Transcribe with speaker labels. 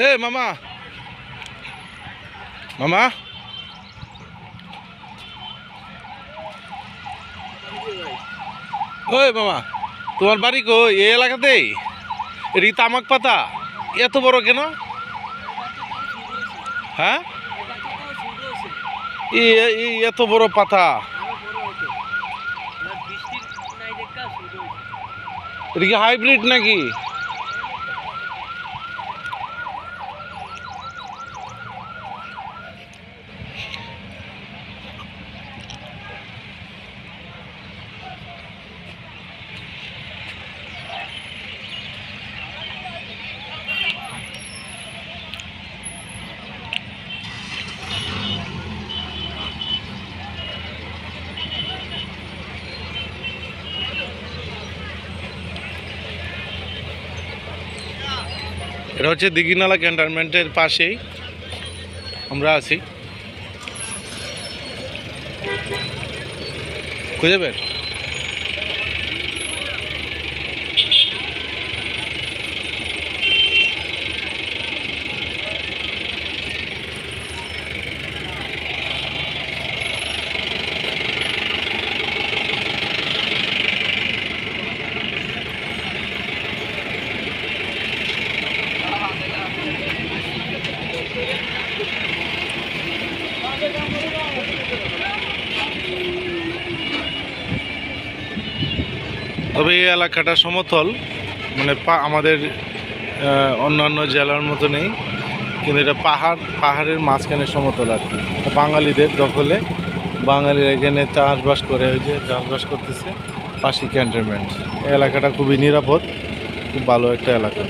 Speaker 1: এ মামা মামা ওই মামা, তোমার বাড়ি কো এই এলাকাতেই? এটি তামাক পাতা এত বড় কেন? হ্যাঁ, এত বড় পাতা, এটা কি হাইব্রিড নাকি? এটা হচ্ছে দিঘিনালা ক্যান্টনমেন্টের পাশেই আমরা আছি। খুঁজে বের তবে এই এলাকাটা সমতল, মানে আমাদের অন্যান্য জেলার মতো নেই, কিন্তু এটা পাহাড়ের মাঝখানে সমতল আর কি। বাঙালিদের দখলে, বাঙালিরা এখানে চাষবাস করে, ওই যে চাষবাস করতেছে, পাশে ক্যান্টনমেন্ট। এই এলাকাটা খুবই নিরাপদ, খুব ভালো একটা এলাকা।